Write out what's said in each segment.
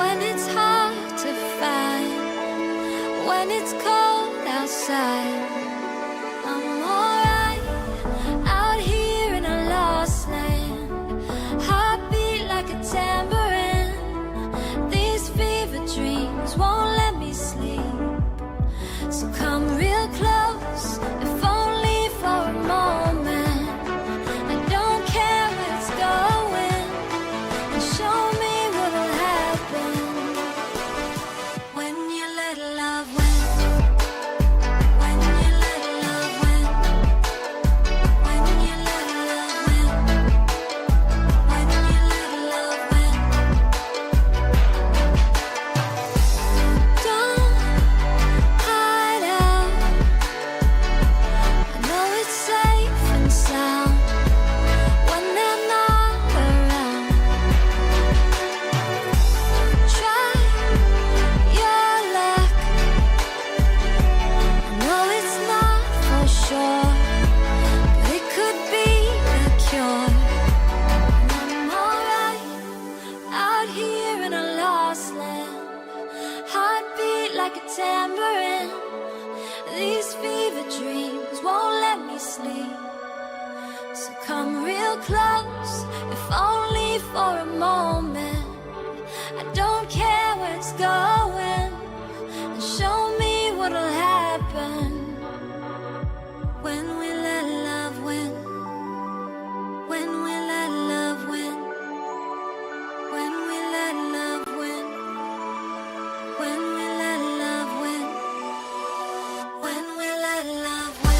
when it's hard to find, when it's cold outside. I'm alright out here in a lost land, heartbeat like a tambourine. These fever dreams won't let me sleep, so come real close, if only for a moment. I don't care where it's going, and show me what'll happen when you let love win. When you let love win. When you let love win. When you let love win. Don't hide out. I know it's safe and sound when they're not around. Try your luck. I know it's not for sure, but it could be the cure. And I'm alright out here in a lost land, heartbeat like a tambourine. These fever dreams won't let me sleep, so come real close, if only for a moment. I don't care where it's going, and show me what'll happen when we let love win. When we let love win. When we let love win. When we let love win. When we let love win. When we let love win.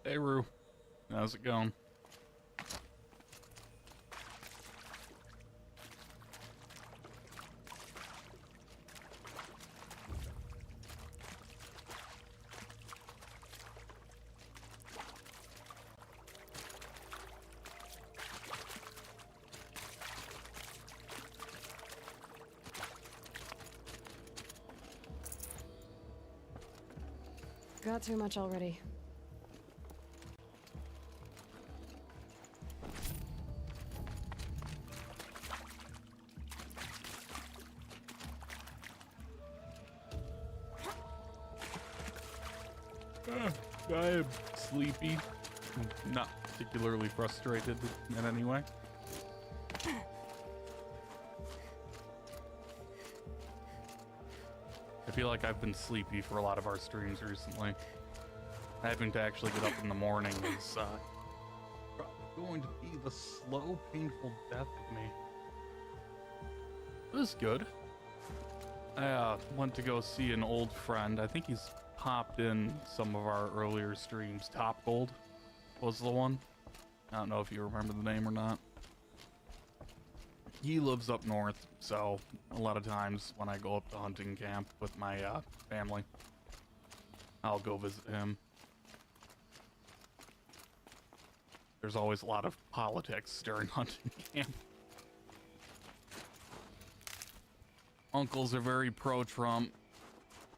Hey, Rue. How's it going? Got too much already. I am sleepy. Not particularly frustrated in any way. I feel like I've been sleepy for a lot of our streams recently. Having to actually get up in the morning is probably going to be the slow, painful death of me. It was good. I went to go see an old friend. I think he's popped in some of our earlier streams. Top Gold was the one. I don't know if you remember the name or not. He lives up north, so a lot of times when I go up to hunting camp with my family, I'll go visit him. There's always a lot of politics during hunting camp. uncles are very pro-Trump.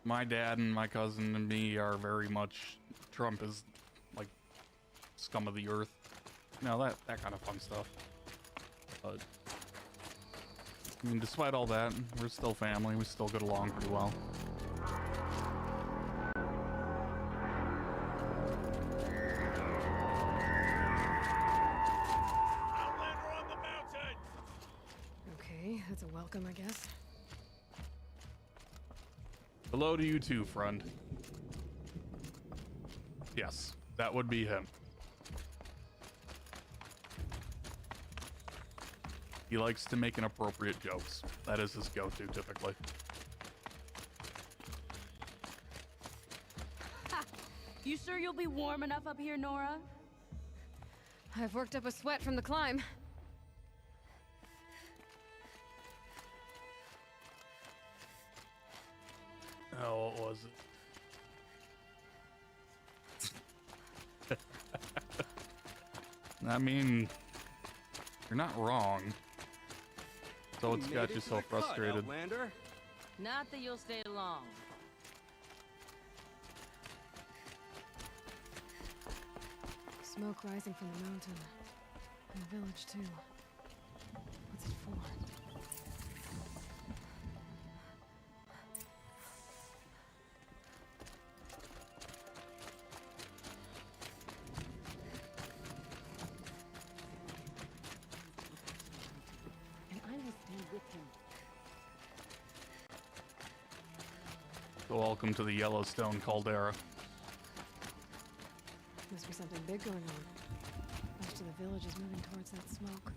My dad and my cousin and me are very much Trump is like scum of the earth. You know, that kind of fun stuff. But I mean, despite all that, we're still family. We still get along pretty well. Outlander on the mountain! Okay, that's a welcome, I guess. Hello to you too, friend. Yes, that would be him. He likes to make inappropriate jokes. That is his go-to, typically. Ha! You sure you'll be warm enough up here, Nora? I've worked up a sweat from the climb. Oh, what was it? I mean, you're not wrong. So it's got you so frustrated. Outlander. Not that you'll stay long. Smoke rising from the mountain. And the village, too. What's it for? And I will stay with him. So welcome to the Yellowstone Caldera. Must be something big going on. Most of the village is moving towards that smoke.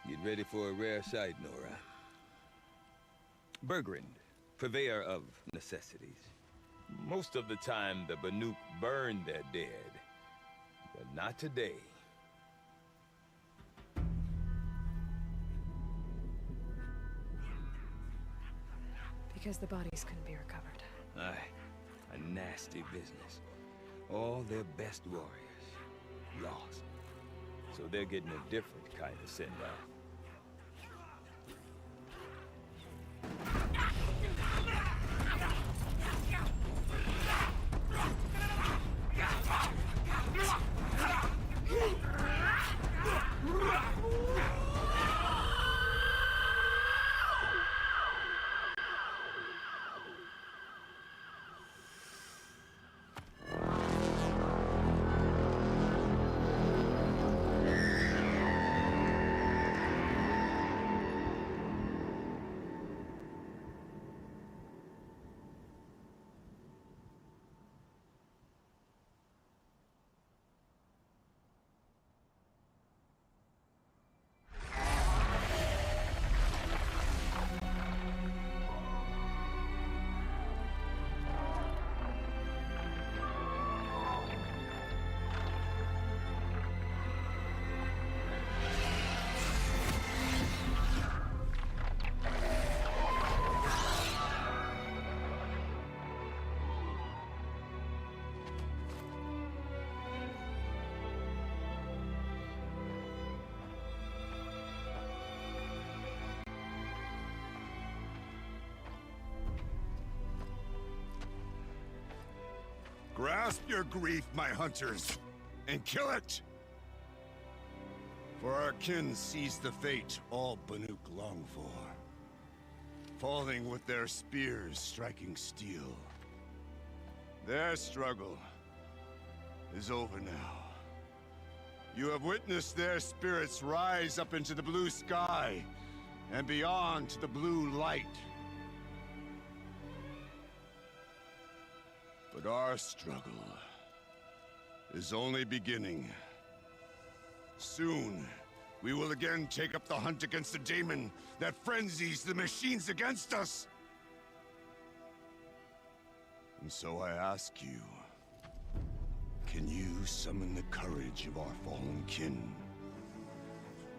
Get ready for a rare sight, Nora. Bergrind, purveyor of necessities. Most of the time, the Banuk burn their dead. But not today. Because the bodies couldn't be recovered. Aye, a nasty business. All their best warriors lost. So they're getting a different kind of send-off. Grasp your grief, my hunters, and kill it! For our kin sees the fate all Banuk long for. Falling with their spears striking steel. Their struggle is over now. You have witnessed their spirits rise up into the blue sky and beyond to the blue light. But our struggle is only beginning. Soon, we will again take up the hunt against the daemon that frenzies the machines against us. And so I ask you, can you summon the courage of our fallen kin?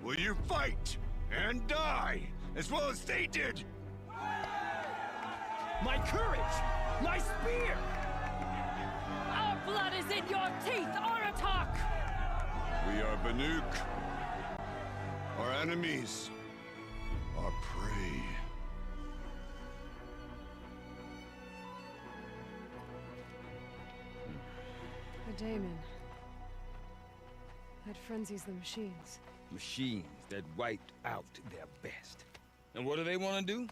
Will you fight and die as well as they did? My courage! My spear! Our blood is in your teeth, Aratak! We are Banuk. Our enemies are prey. The daemon. That frenzies the machines. Machines that wiped out their best. And what do they want to do?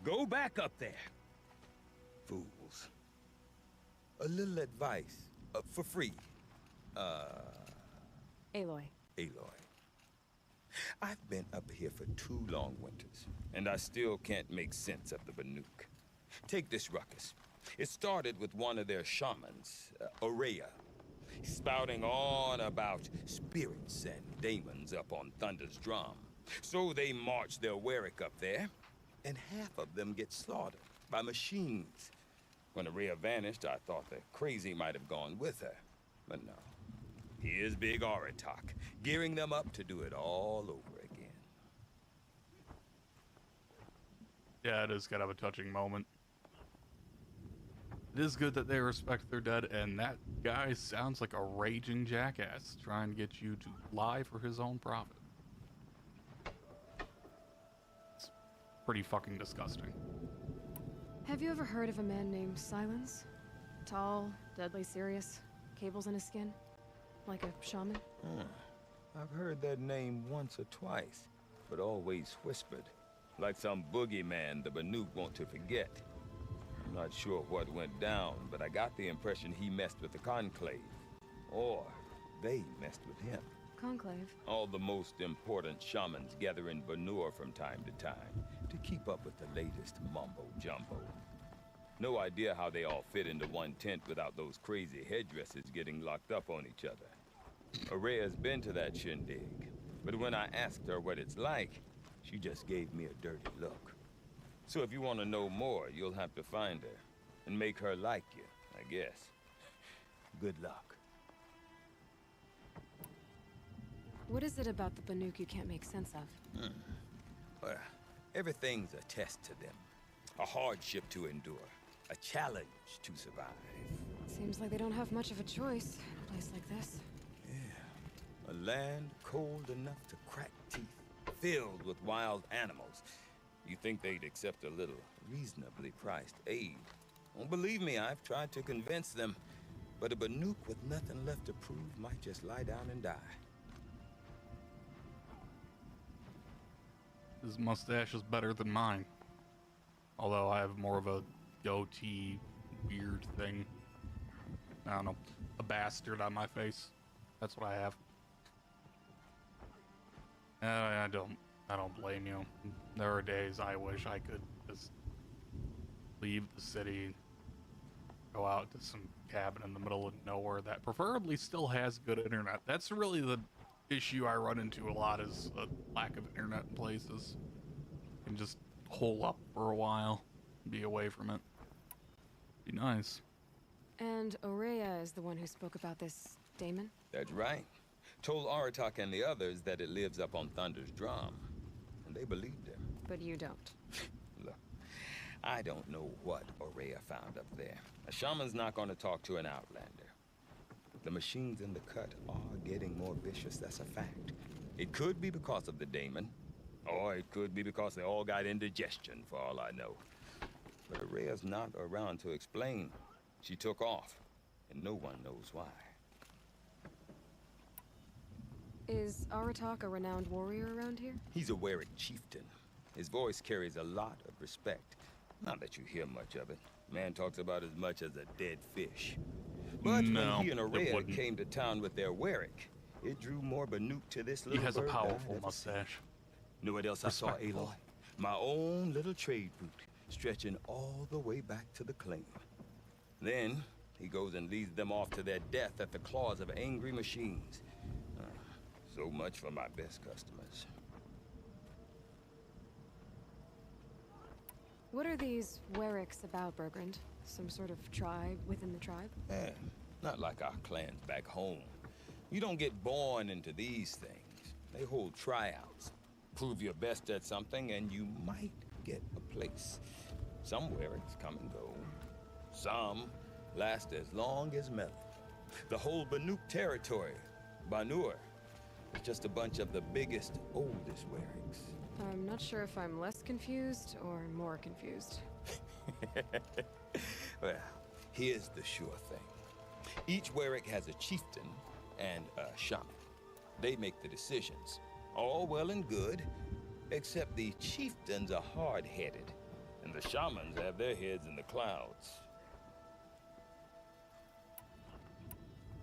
Go back up there. Fools. A little advice, for free. Aloy. Aloy. I've been up here for 2 long winters, and I still can't make sense of the Banuk. Take this ruckus. It started with one of their shamans, Aurea, spouting on about spirits and demons up on Thunder's drum. So they march their Warwick up there, and half of them get slaughtered by machines. When Aurea vanished, I thought the crazy might have gone with her, but no. Here's Big Aratak, gearing them up to do it all over again. Yeah, it is kind of a touching moment. It is good that they respect their dead, and that guy sounds like a raging jackass trying to get you to lie for his own profit. It's pretty fucking disgusting. Have you ever heard of a man named Silence? Tall, deadly serious, cables in his skin? Like a shaman? I've heard that name once or twice, but always whispered. Like some boogeyman the Banuk want to forget. I'm not sure what went down, but I got the impression he messed with the Conclave. Or they messed with him. Conclave? All the most important shamans gather in Banur from time to time to keep up with the latest mumbo-jumbo. No idea how they all fit into one tent without those crazy headdresses getting locked up on each other. Aurea's been to that shindig, but when I asked her what it's like, she just gave me a dirty look. So if you want to know more, you'll have to find her and make her like you, I guess. Good luck. What is it about the Banuk you can't make sense of? Well, everything's a test to them. A hardship to endure. A challenge to survive. Seems like they don't have much of a choice in a place like this. A land cold enough to crack teeth, filled with wild animals. You think they'd accept a little reasonably priced aid? Well, believe me, I've tried to convince them. But a Banuk with nothing left to prove might just lie down and die. His mustache is better than mine. Although I have more of a goatee weird thing. I don't know, a bastard on my face. That's what I have. I don't blame you. There are days I wish I could just leave the city, go out to some cabin in the middle of nowhere that preferably still has good internet. That's really the issue I run into a lot, is a lack of internet in places. And just hole up for a while, be away from it. Be nice. And Aurea is the one who spoke about this daemon? That's right. Told Aratak and the others that it lives up on Thunder's drum. And they believed him. But you don't. Look, I don't know what Aurea found up there. A shaman's not going to talk to an outlander. The machines in the cut are getting more vicious, that's a fact. It could be because of the daemon, or it could be because they all got indigestion, for all I know. But Aurea's not around to explain. She took off, and no one knows why. Is Aratak a renowned warrior around here? He's a Warwick chieftain. His voice carries a lot of respect. Not that you hear much of it. Man talks about as much as a dead fish. But No, when he and it Aurea wouldn't. came to town with their Warwick, it drew more Banuk to this He little has a bird than I'd powerful ever seen. mustache. Know what else I saw, Respectful. Aloy? My own little trade route, stretching all the way back to the claim. Then, he goes and leads them off to their death at the claws of angry machines. So much for my best customers. What are these Warwicks about, Bergrand? Some sort of tribe within the tribe? Not like our clans back home. You don't get born into these things. They hold tryouts. Prove your best at something and you might get a place. Some Wericks come and go. Some last as long as metal. The whole Banuk territory, Banur, is just a bunch of the biggest, oldest Wericks. I'm not sure if I'm less confused or more confused. Well, here's the sure thing. Each Werick has a chieftain and a shaman. They make the decisions. All well and good, except the chieftains are hard-headed, and the shamans have their heads in the clouds.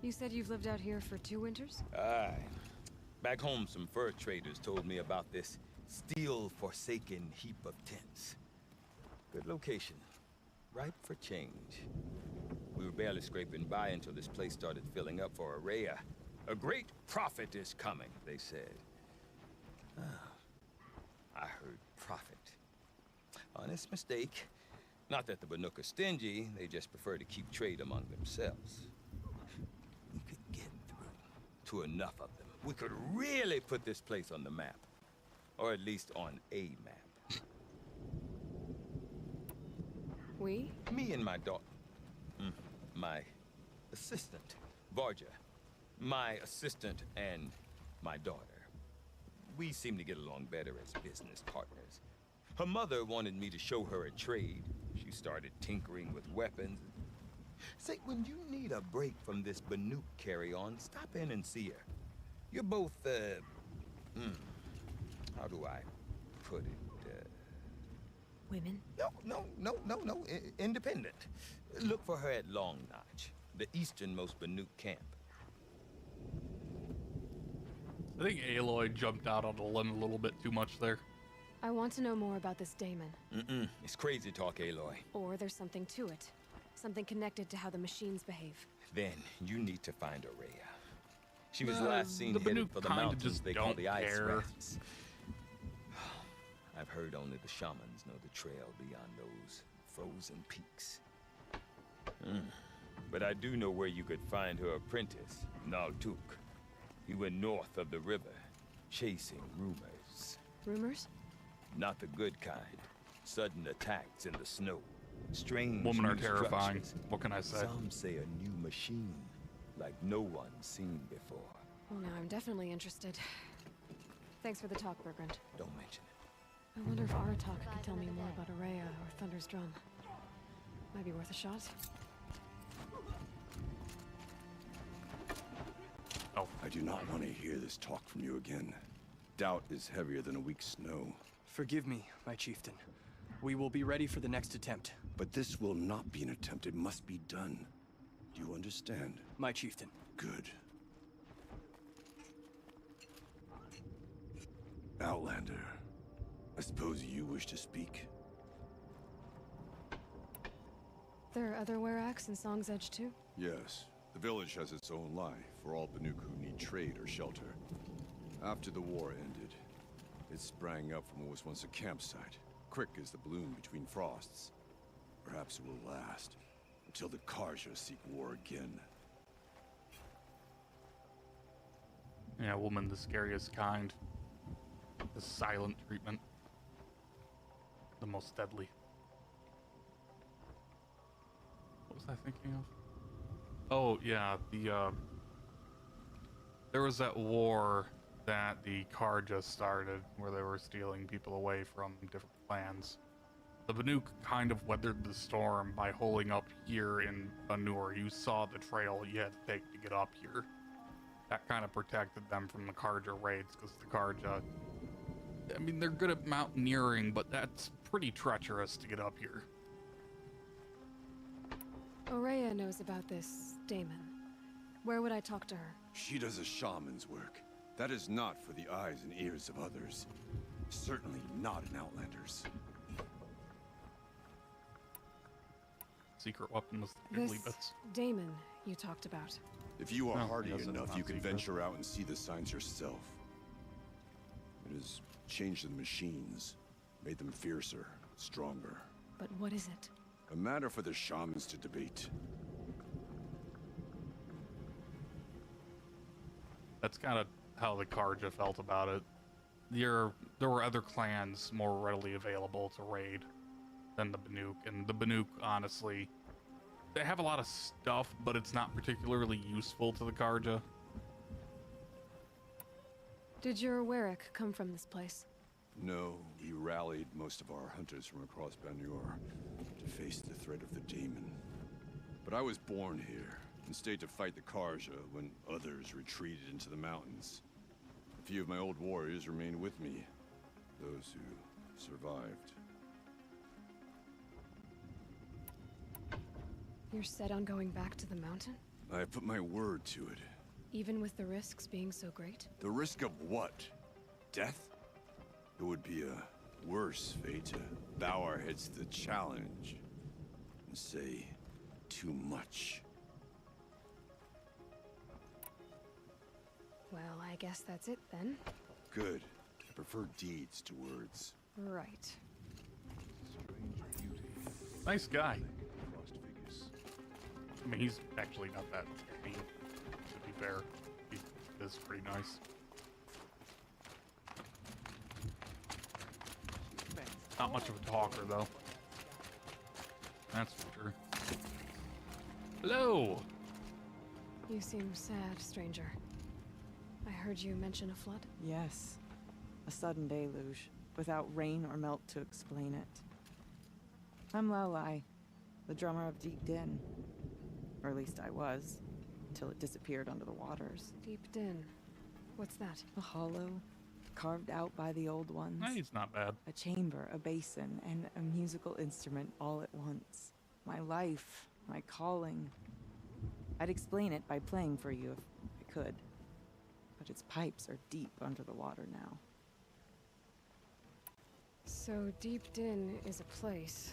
You said you've lived out here for 2 winters? Aye. Back home, some fur traders told me about this steel-forsaken heap of tents. Good location. Ripe for change. We were barely scraping by until this place started filling up for Araya. A great prophet is coming, they said. I heard prophet. Honest mistake. Not that the Banuk are stingy, they just prefer to keep trade among themselves. We could get through to enough of them. We could really put this place on the map. Or at least on a map. We? Me and my daughter. My assistant, Varja. My assistant and my daughter. We seem to get along better as business partners. Her mother wanted me to show her a trade. She started tinkering with weapons. Say, when you need a break from this Banuk carry-on, stop in and see her. You're both, how do I put it? Women? No. Independent. Look for her at Long Notch, the easternmost Banuk camp. I think Aloy jumped out on a limb a little bit too much there. I want to know more about this Damon. It's crazy talk, Aloy. Or there's something to it. Something connected to how the machines behave. Then you need to find Araya. She was last seen the headed Banuk for the kinda mountains just they call don't the Ice care. Rats. I've heard only the shamans know the trail beyond those frozen peaks. But I do know where you could find her apprentice, Naltuk. He went north of the river, chasing rumors. Rumors? Not the good kind. Sudden attacks in the snow. Strange Women are new terrifying. structures. What can I say? Some say a new machine, like no one's seen before. Well, now I'm definitely interested. Thanks for the talk, Bergrand. Don't mention it. I wonder if Aratak could tell me more about Araya or Thunder's Drum. Might be worth a shot. Oh, I do not want to hear this talk from you again. Doubt is heavier than a week's snow. Forgive me, my chieftain. We will be ready for the next attempt. But this will not be an attempt. It must be done. Do you understand? My chieftain. Good. Outlander, I suppose you wish to speak? There are other Weraks in Song's Edge too? Yes. The village has its own life for all Banuk who need trade or shelter. After the war ended, it sprang up from what was once a campsite, quick as the bloom between frosts. Perhaps it will last, until the Karja seek war again. yeah, woman, the scariest kind. The silent treatment. The most deadly. What was I thinking of? Oh, yeah, there was that war that the Karja started where they were stealing people away from different clans. The Banuk kind of weathered the storm by holding up here in Banur. You saw the trail you had to take to get up here. That kind of protected them from the Karja raids, because the Karja, I mean, they're good at mountaineering, but that's pretty treacherous to get up here. Araya knows about this Damon. Where would I talk to her? She does a shaman's work. That is not for the eyes and ears of others. Certainly not an Outlander's. Secret weapon was the This Ghibli bits. Damon you talked about. If you are No, hardy yes, it's enough, not you can secret. venture out and see the signs yourself. It has changed the machines, made them fiercer, stronger. But what is it? A matter for the shamans to debate. That's kind of how the Karja felt about it. There were other clans more readily available to raid. than the Banuk. And the Banuk, honestly, they have a lot of stuff, but it's not particularly useful to the Karja. Did your Warwick come from this place? No, we rallied most of our hunters from across Banur to face the threat of the demon. But I was born here and stayed to fight the Karja when others retreated into the mountains. A few of my old warriors remained with me, those who survived. You're set on going back to the mountain? I put my word to it. Even with the risks being so great? The risk of what? Death? It would be a worse fate to bow our heads to the challenge and say too much. Well, I guess that's it then. Good. I prefer deeds to words. Right. Nice guy. I mean, he's actually not that mean, to be fair. He is pretty nice. Not much of a talker, though. That's for sure. Hello! You seem sad, stranger. I heard you mention a flood. Yes. A sudden deluge, without rain or melt to explain it. I'm Lelai, the drummer of Deep Din. Or at least I was, until it disappeared under the waters. Deep Din. What's that? A hollow, carved out by the old ones. Hey, he's not bad. A chamber, a basin, and a musical instrument all at once. My life, my calling. I'd explain it by playing for you if I could. But its pipes are deep under the water now. So Deep Din is a place,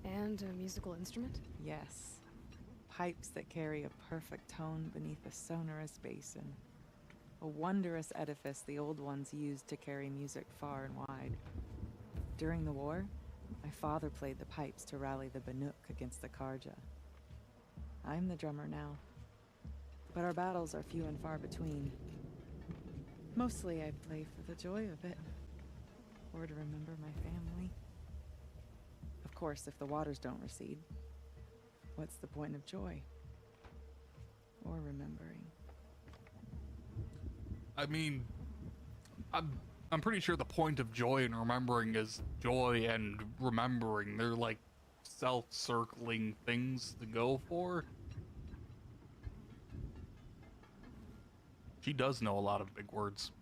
and a musical instrument? Yes. Pipes that carry a perfect tone beneath a sonorous basin. A wondrous edifice the old ones used to carry music far and wide. During the war, my father played the pipes to rally the Banuk against the Karja. I'm the drummer now, but our battles are few and far between. Mostly I play for the joy of it, or to remember my family. Of course, if the waters don't recede, what's the point of joy? Or remembering? I mean, I'm pretty sure the point of joy and remembering is joy and remembering. They're like self-circling things to go for. She does know a lot of big words.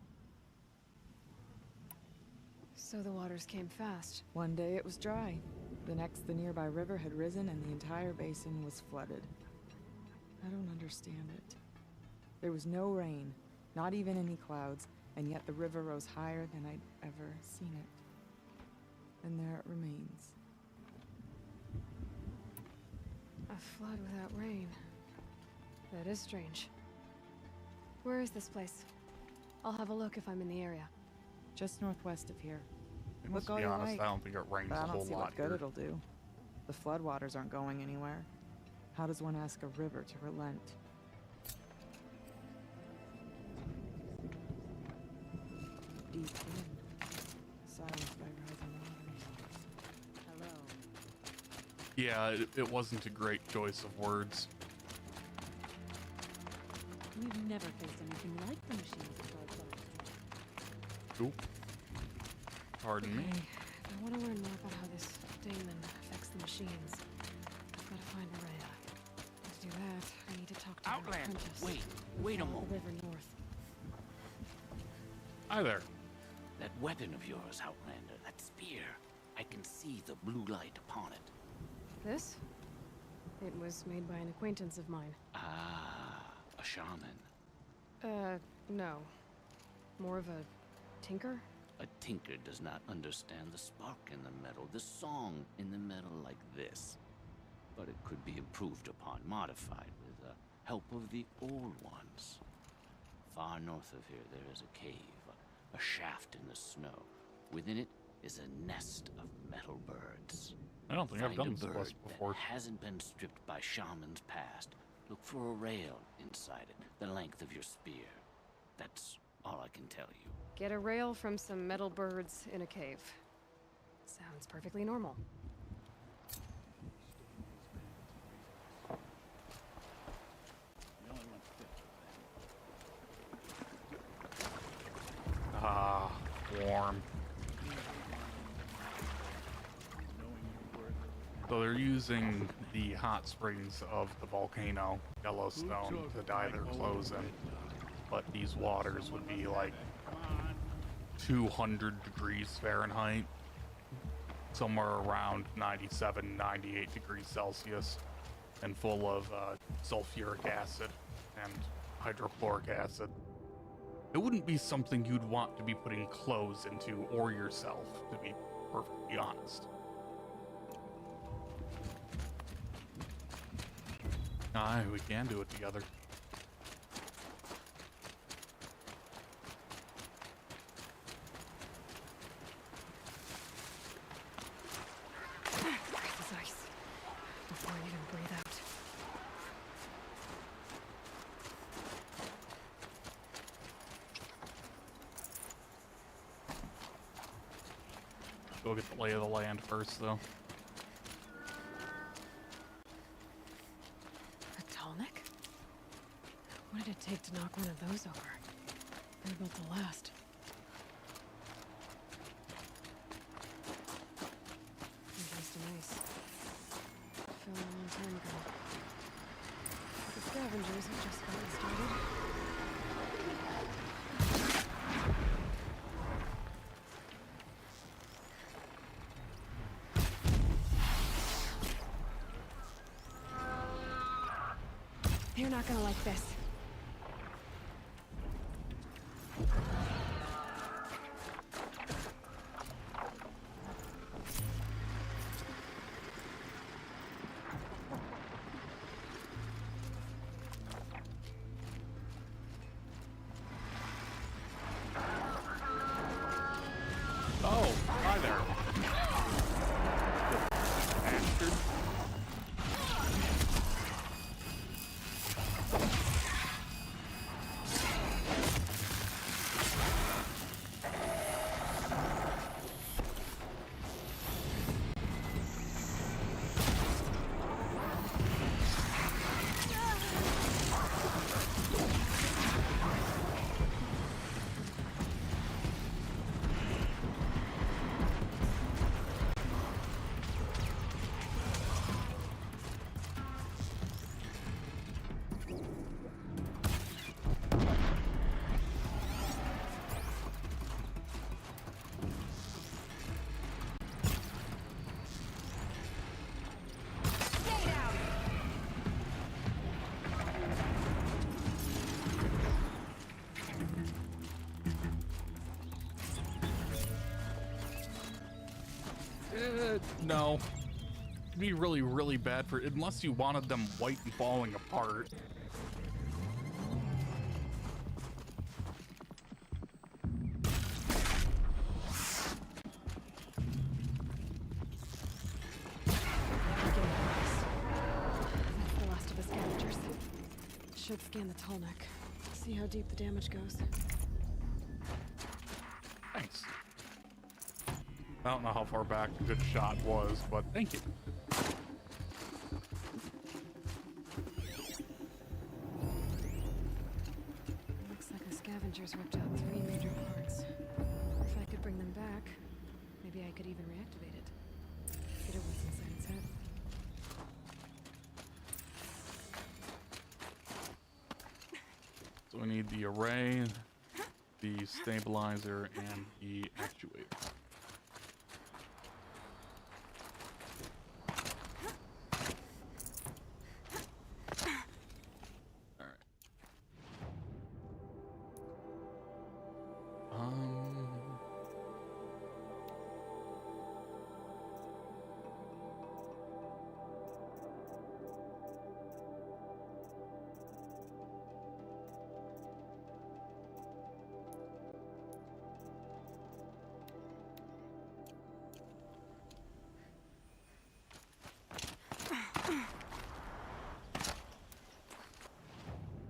So the waters came fast. One day it was dry. The next, the nearby river had risen and the entire basin was flooded. I don't understand it. There was no rain, not even any clouds, and yet the river rose higher than I'd ever seen it. And there it remains. A flood without rain. That is strange. Where is this place? I'll have a look if I'm in the area. Just northwest of here. Let's Look all be you honest, like, I don't think it rains but a I whole don't see lot what good here. it'll do. The floodwaters aren't going anywhere. How does one ask a river to relent? Deep in, silenced by rising waters. Hello. Yeah, it wasn't a great choice of words. We've never faced anything like the machines at Dark Lord. Oop. Pardon me. I want to learn more about how this daemon affects the machines. I've got to find Maria. To do that, I need to talk to her Outland, apprentice. wait a Follow moment. the river north. Hi there. That weapon of yours, Outlander, that spear. I can see the blue light upon it. This? It was made by an acquaintance of mine. Ah, a shaman. No. More of a tinker? A tinker does not understand the spark in the metal, the song in the metal like this. But it could be improved upon, modified with the help of the old ones. Far north of here there is a cave, a shaft in the snow. Within it is a nest of metal birds. I don't think I've Find done a this bird quest before. that hasn't been stripped by shamans past. Look for a rail inside it, the length of your spear. That's all I can tell you. Get a rail from some metal birds in a cave. Sounds perfectly normal. Ah, warm. So they're using the hot springs of the volcano, Yellowstone, to dye their clothes in. But these waters would be like 200 degrees Fahrenheit, somewhere around 97, 98 degrees Celsius, and full of sulfuric acid and hydrochloric acid. It wouldn't be something you'd want to be putting clothes into or yourself, to be perfectly honest. Aye, we can do it together. Breathe this ice before I even breathe out. Go get the lay of the land first, though. A tall neck? What did it take to knock one of those over? They're about to last. Interesting ice. Fell a long time ago. But the scavengers have just gotten started. You're not gonna like this. Oh, hi there. Bastard. No. It'd be really, really bad for, unless you wanted them white and falling apart. That's the last of the scavengers. Should scan the tall neck. See how deep the damage goes. Thanks. I don't know how far back a good shot was, but thank you. Looks like the scavengers ripped out 3 major parts. If I could bring them back, maybe I could even reactivate it. Get it what's inside its head. So we need the array, the stabilizer, and the actuator.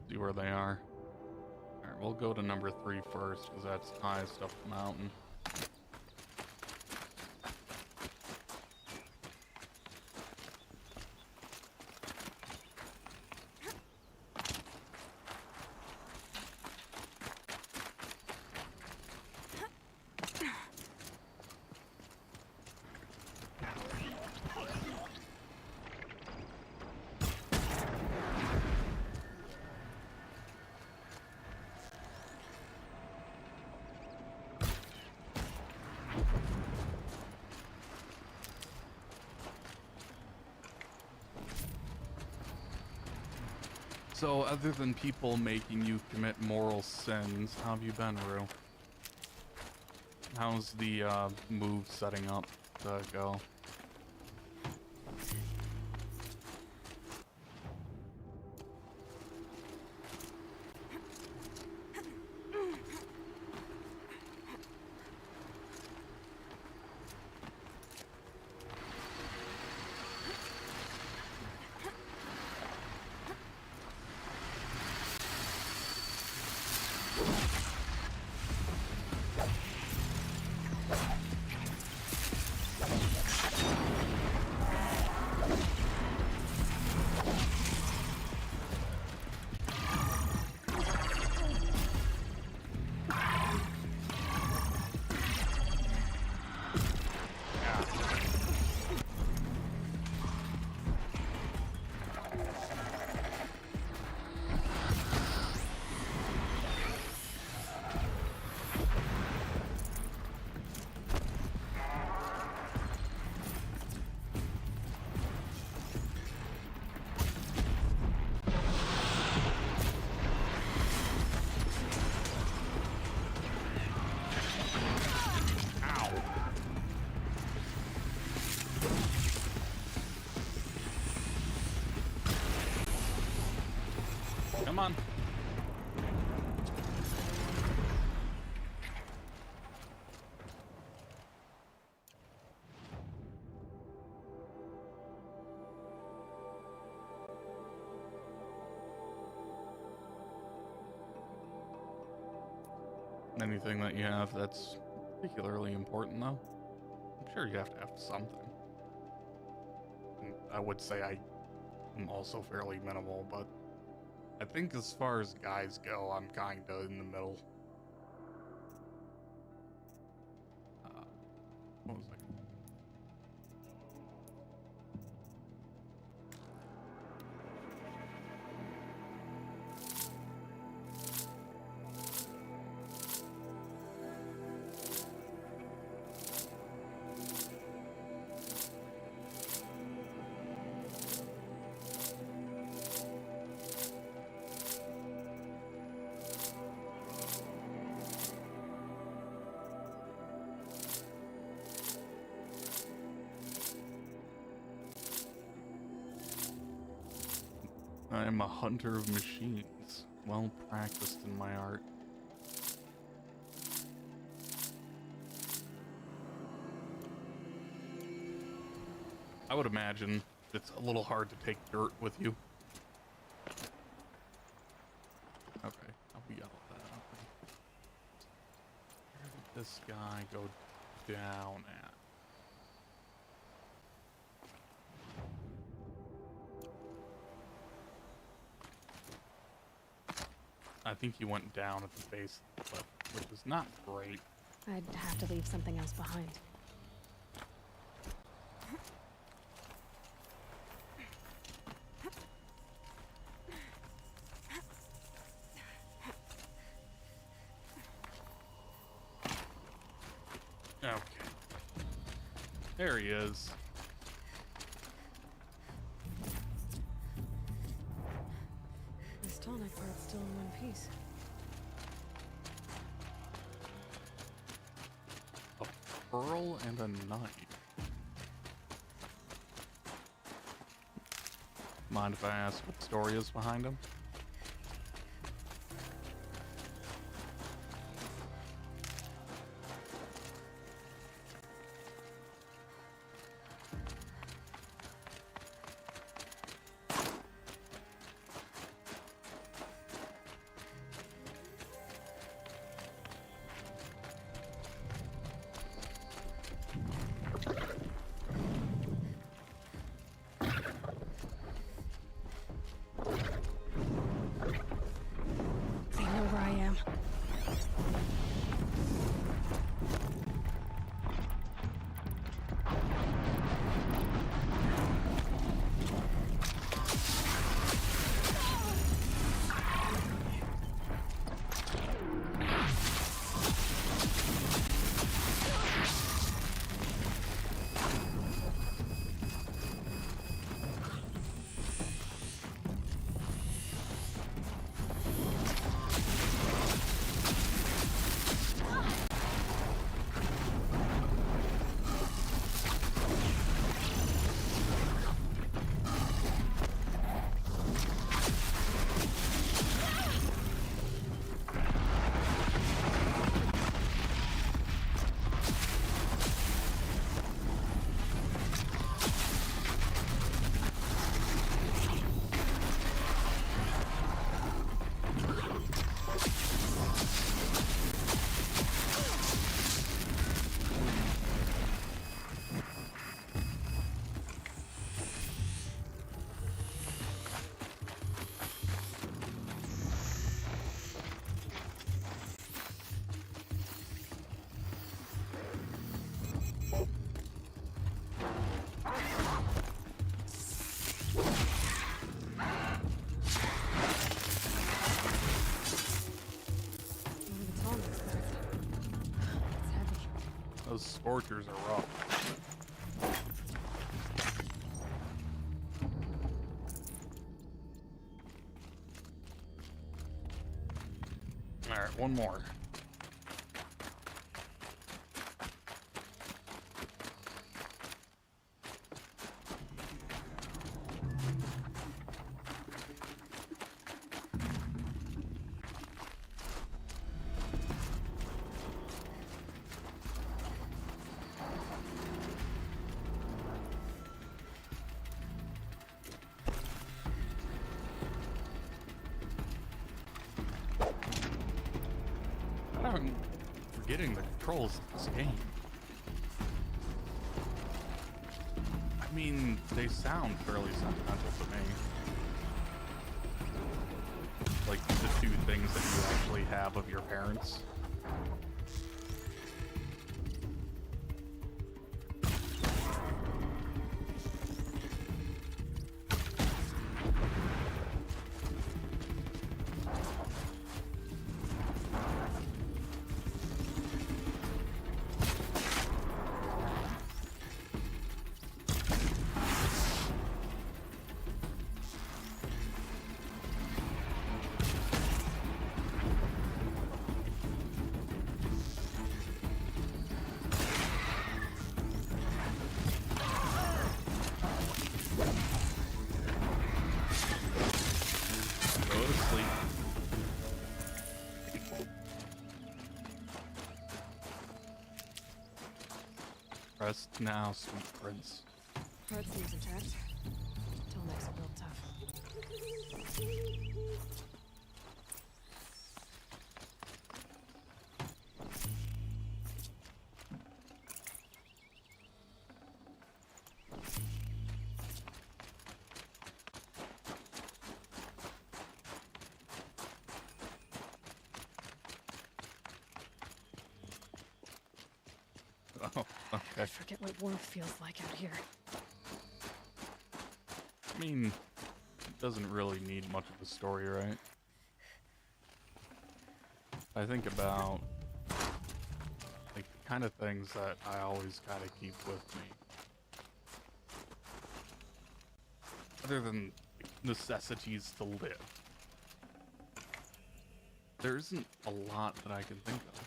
See where they are. Alright, we'll go to number 3 first, because that's highest up the mountain. So, other than people making you commit moral sins, how have you been, Rue? How's the move setting up to go? Come on. Anything that you have that's particularly important, though? I'm sure you have to have something. And I would say I am also fairly minimal, but I think as far as guys go, I'm kinda in the middle. What was I? I am a hunter of machines, well practiced in my art. I would imagine it's a little hard to take dirt with you. Okay, we got all that out. Where did this guy go down at? I think he went down at the base of the cliff, which is not great. I'd have to leave something else behind. Okay. There he is. This tonic part's still in one piece. A pearl and a knife. Mind if I ask what the story is behind him? tortures are rough. All right, one more. I'm forgetting the controls of this game. I mean, they sound fairly sentimental to me. Like the two things that you actually have of your parents. Rest now, sweet prince. Heart seems intact. Tolmec's a little tough. Oh, okay. I forget what warmth feels like out here. I mean, it doesn't really need much of a story, right? I think about like the kind of things that I always kind of keep with me. Other than necessities to live. There isn't a lot that I can think of.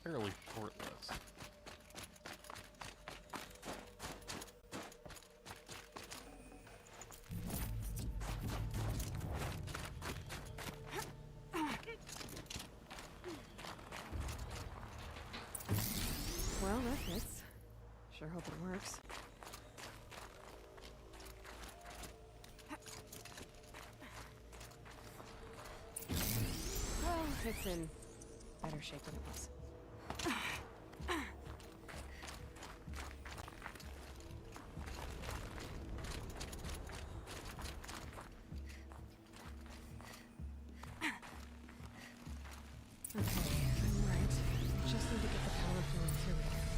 Fairly short list. Well, that fits. Sure hope it works. Well, it's in better shape than it was. Okay, I'm right. Just need to get the power flowing through it again.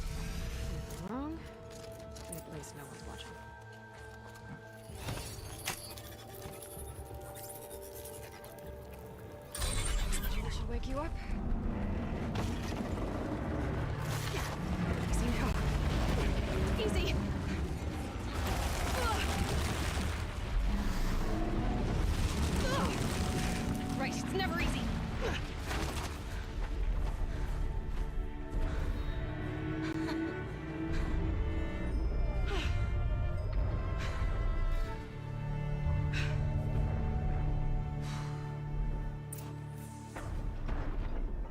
If I'm wrong, at least no one's watching. Maybe I should wake you up. Easy now. Easy! Right, it's never easy.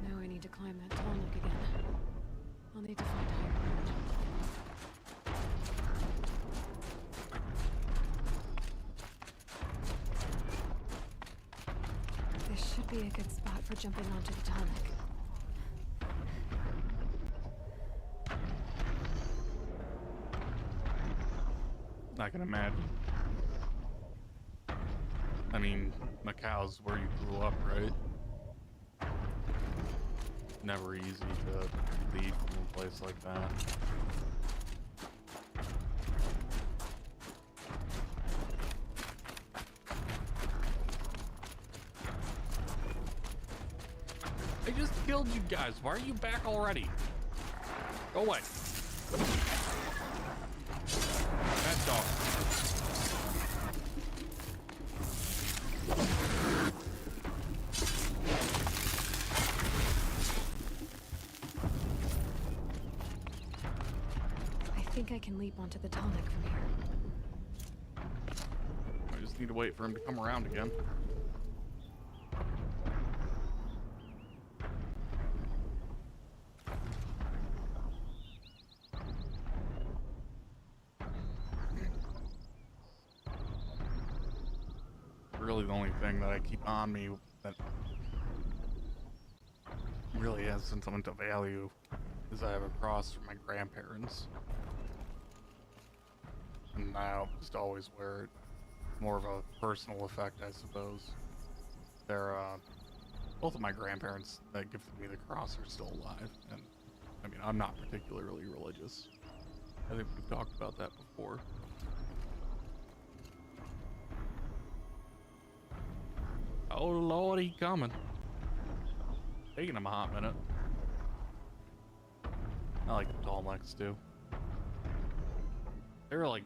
Now I need to climb that tall neck again. I'll need to find higher ground. This should be a good spot for jumping onto the tall neck. I can imagine. I mean, Macau's where you grew up, right? Never easy to leave from a place like that. I just killed you guys. Why are you back already? Go away. Bad dog. I think I can leap onto the tonic from here. I just need to wait for him to come around again. Really the only thing that I keep on me that really has sentimental value is I have a cross from my grandparents. And I'll just always wear it. More of a personal effect, I suppose. They're, both of my grandparents that gifted me the cross are still alive. And, I mean, I'm not particularly religious. I think we've talked about that before. Oh Lord, he coming. Taking him a hot minute. I like the tall necks too. They're like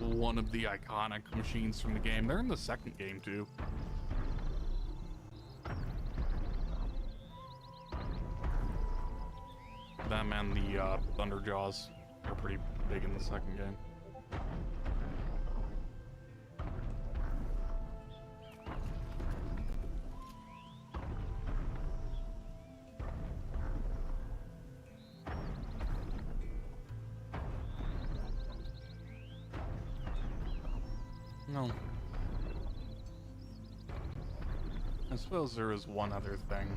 one of the iconic machines from the game. They're in the second game too. Them and the Thunderjaws are pretty big in the second game. No. I suppose there is one other thing.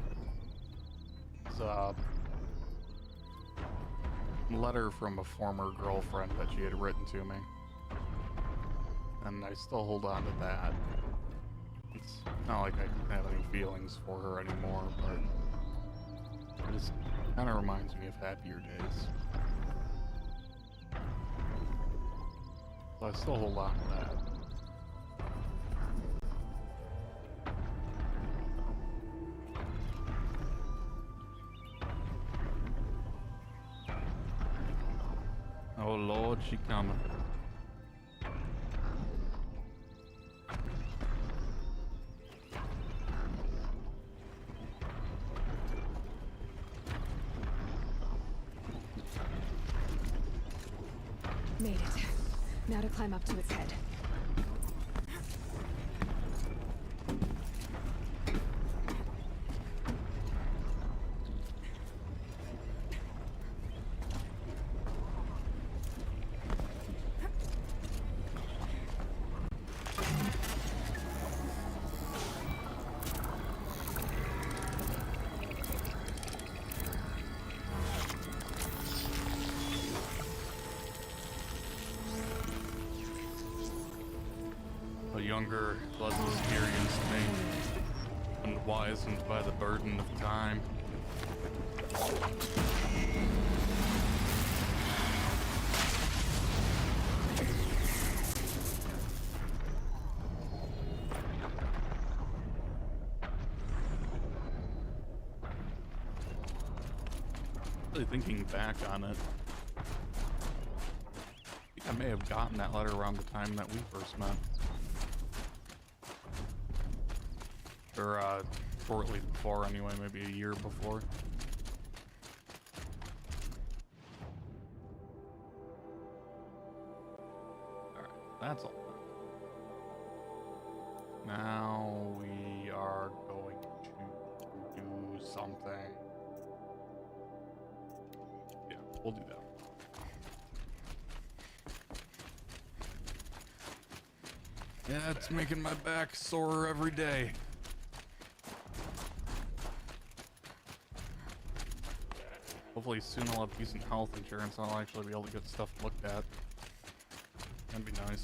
It's a letter from a former girlfriend that she had written to me. And I still hold on to that. It's not like I have any feelings for her anymore, but it just kind of reminds me of happier days. So I still hold on to that. Oh Lord, she coming. Made it. Now to climb up to its head. Younger, less experienced me, unwizened by the burden of time. Really thinking back on it, I think I may have gotten that letter around the time that we first met. Or, shortly before anyway, maybe a year before. Alright, that's all. Now we are going to do something. Yeah, we'll do that. Yeah, it's making my back sore every day. Hopefully soon I'll have decent health insurance and I'll actually be able to get stuff looked at. That'd be nice.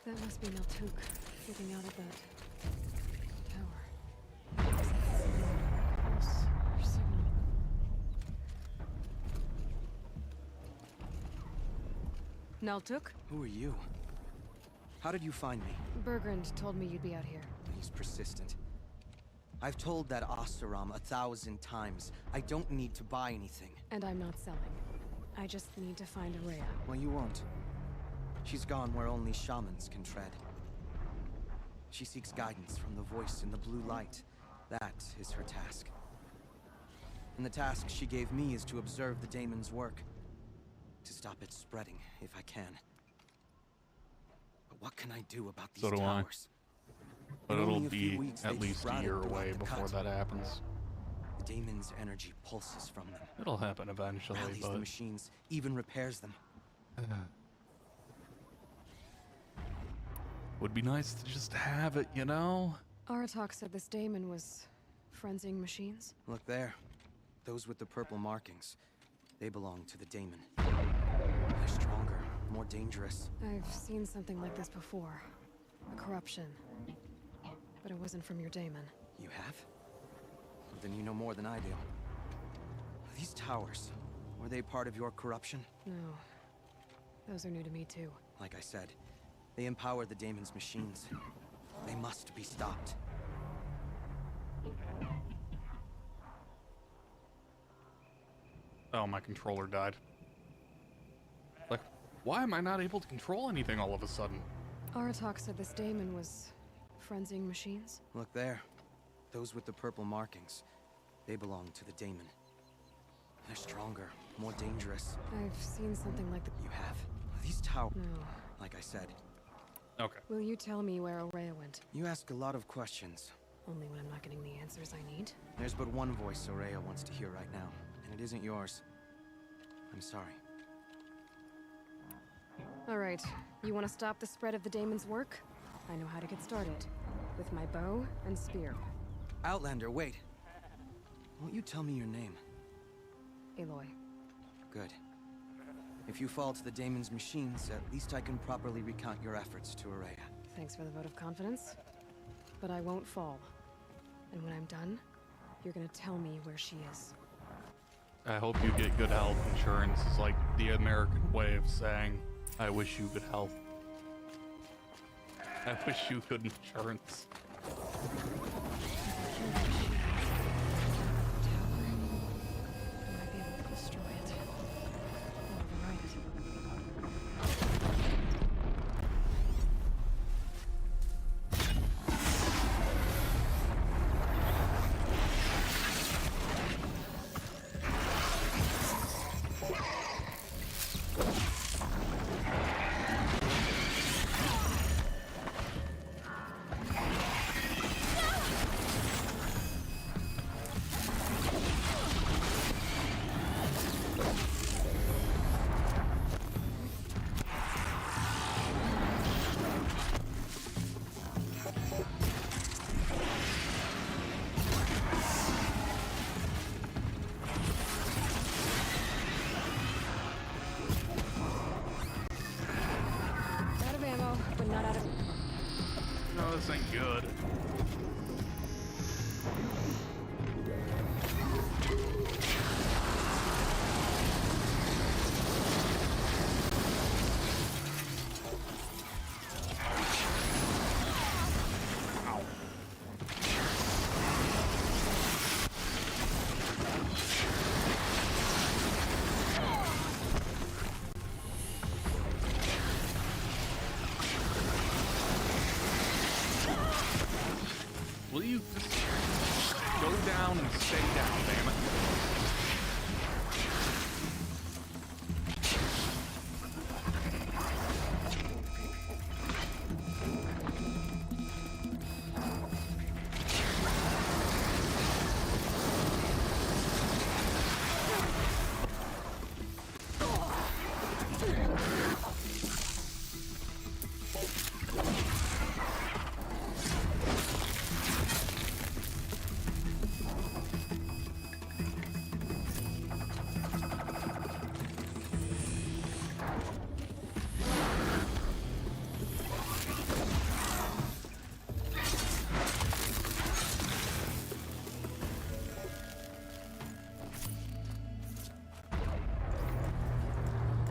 That must be Miltuk getting out of that tower. Naltuk? Who are you? How did you find me? Bergrand told me you'd be out here. He's persistent. I've told that Oseram 1,000 times. I don't need to buy anything. And I'm not selling. I just need to find Araya. Well, you won't. She's gone where only shamans can tread. She seeks guidance from the voice in the blue light. That is her task. And the task she gave me is to observe the daemon's work. To stop it spreading, if I can. But what can I do about these So do I. towers? But In it'll only a few be weeks, at they've least a sprouted year throughout away the before cut. that happens. The daemon's energy pulses from them. It'll happen eventually, Rallies the but machines, even repairs them. would be nice to just have it, you know? Aratak said this daemon was frenzying machines. Look there. Those with the purple markings. They belong to the daemon. They're stronger, more dangerous. I've seen something like this before. A corruption. But it wasn't from your daemon. You have? Well, then you know more than I do. These towers, were they part of your corruption? No. Those are new to me too. Like I said, they empower the daemon's machines. They must be stopped. Oh, my controller died. Like, why am I not able to control anything all of a sudden? Aratak said this daemon was frenzying machines. Look there. Those with the purple markings. They belong to the daemon. They're stronger, more dangerous. I've seen something like the... You have? These towers... No. Like I said. Okay. Will you tell me where Araya went? You ask a lot of questions. Only when I'm not getting the answers I need. There's but one voice Araya wants to hear right now, and it isn't yours. I'm sorry. Alright, you want to stop the spread of the daemon's work? I know how to get started. With my bow and spear. Outlander, wait. Won't you tell me your name? Aloy. Good. If you fall to the daemon's machines, at least I can properly recount your efforts to Araya. Thanks for the vote of confidence. But I won't fall. And when I'm done, you're gonna tell me where she is. I hope you get good health insurance. Is like the American way of saying, I wish you good health. I wish you good insurance. Out of ammo, but not out of... No, this ain't good. Will you just go down and stay down, damn it?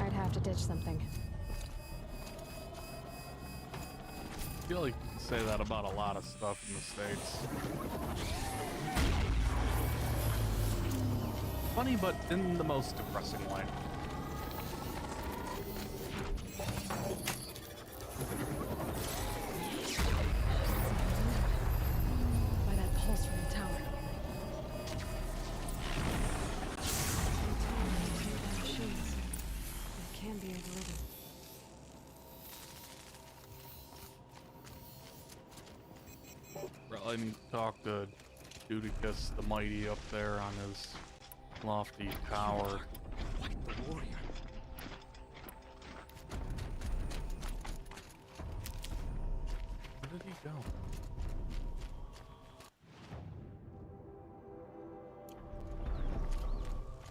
I'd have to ditch something. feel like you can say that about a lot of stuff in the States. Funny, but in the most depressing way. By that pulse from the tower. Machines. It can be overridden. Well, I need to talk to Judicus the Mighty up there on his lofty tower. Quite the warrior. Where did he go?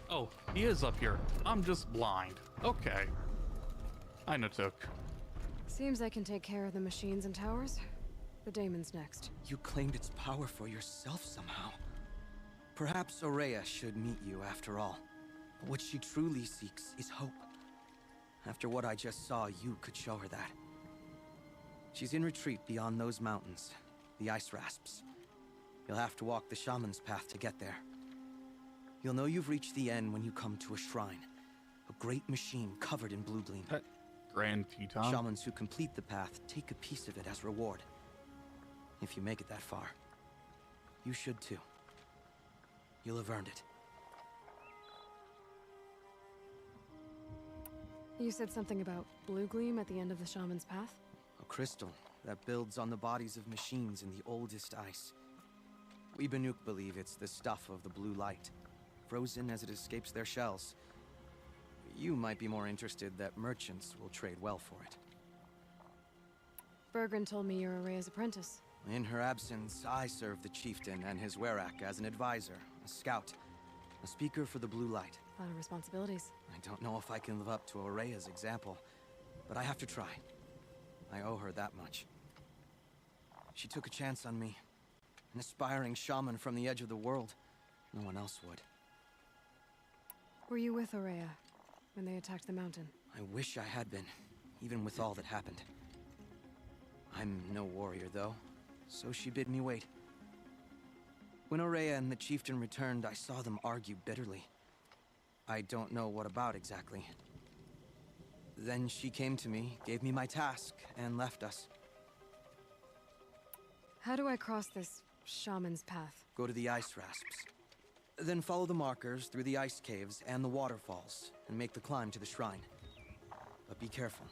Oh, he is up here. I'm just blind. Okay. I took. Seems I can take care of the machines and towers. The daemon's next. You claimed its power for yourself somehow. Perhaps Aurea should meet you after all. But what she truly seeks is hope. After what I just saw, you could show her that. She's in retreat beyond those mountains, the ice rasps. You'll have to walk the shaman's path to get there. You'll know you've reached the end when you come to a shrine. A great machine covered in blue gleam. Grand Teton? Shamans who complete the path take a piece of it as reward. If you make it that far, you should too. You'll have earned it. You said something about blue gleam at the end of the shaman's path? A crystal that builds on the bodies of machines in the oldest ice. We Banuk believe it's the stuff of the blue light, frozen as it escapes their shells. You might be more interested that merchants will trade well for it. Bergren told me you're Aurea's apprentice. In her absence, I serve the chieftain and his werak as an advisor, a scout, a speaker for the blue light. A lot of responsibilities. I don't know if I can live up to Aurea's example, but I have to try. I owe her that much. She took a chance on me. An aspiring shaman from the edge of the world. No one else would. Were you with Aurea when they attacked the mountain? I wish I had been, even with all that happened. I'm no warrior, though, so she bid me wait. When Aurea and the chieftain returned, I saw them argue bitterly. I don't know what about exactly. Then she came to me, gave me my task, and left us. How do I cross this shaman's path? Go to the ice rasps. Then follow the markers through the ice caves and the waterfalls, and make the climb to the shrine. But be careful.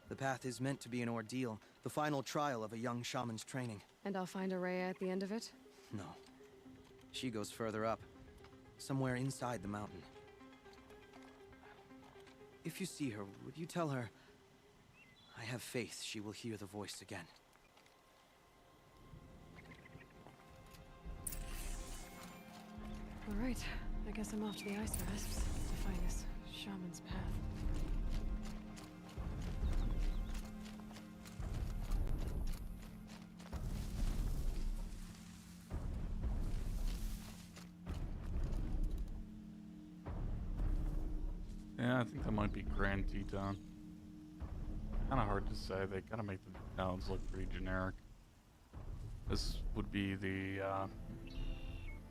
The path is meant to be an ordeal, the final trial of a young shaman's training. And I'll find Aurea at the end of it? No. She goes further up, somewhere inside the mountain. If you see her, would you tell her, I have faith she will hear the voice again. All right, I guess I'm off to the ice rasps to find this shaman's path. Yeah, I think that might be Grand Teton. Kind of hard to say. They gotta make the towns look pretty generic. This would be the,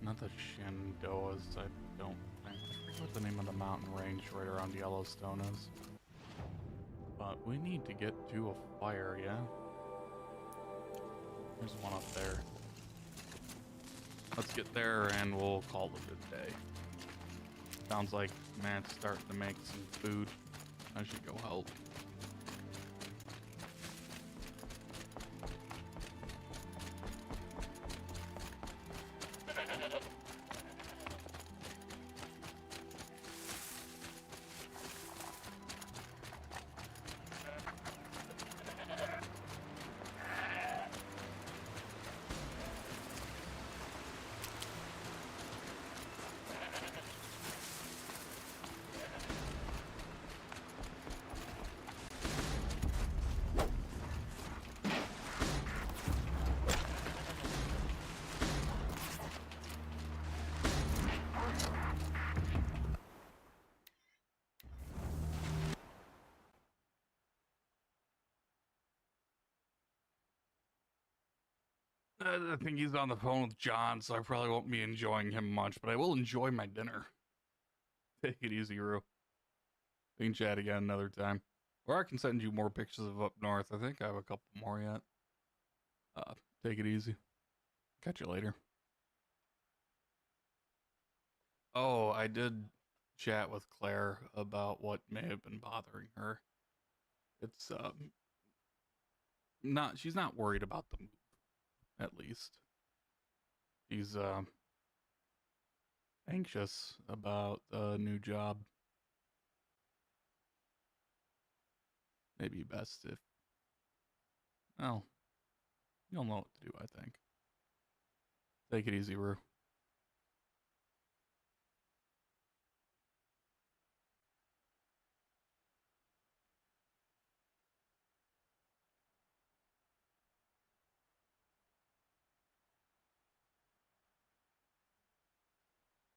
not the Shenandoahs, I don't think. I forget what the name of the mountain range right around Yellowstone is. But we need to get to a fire, yeah? There's one up there. Let's get there and we'll call it a day. Sounds like Matt's starting to make some food. I should go help. I think he's on the phone with John, so I probably won't be enjoying him much, but I will enjoy my dinner. Take it easy, Rue. We can chat again another time. Or I can send you more pictures of up north. I think I have a couple more yet. Take it easy. Catch you later. Oh, I did chat with Claire about what may have been bothering her. It's she's not worried about the move, at least. She's anxious about a new job. Maybe best if, well, you'll know what to do, I think. Take it easy, Rue.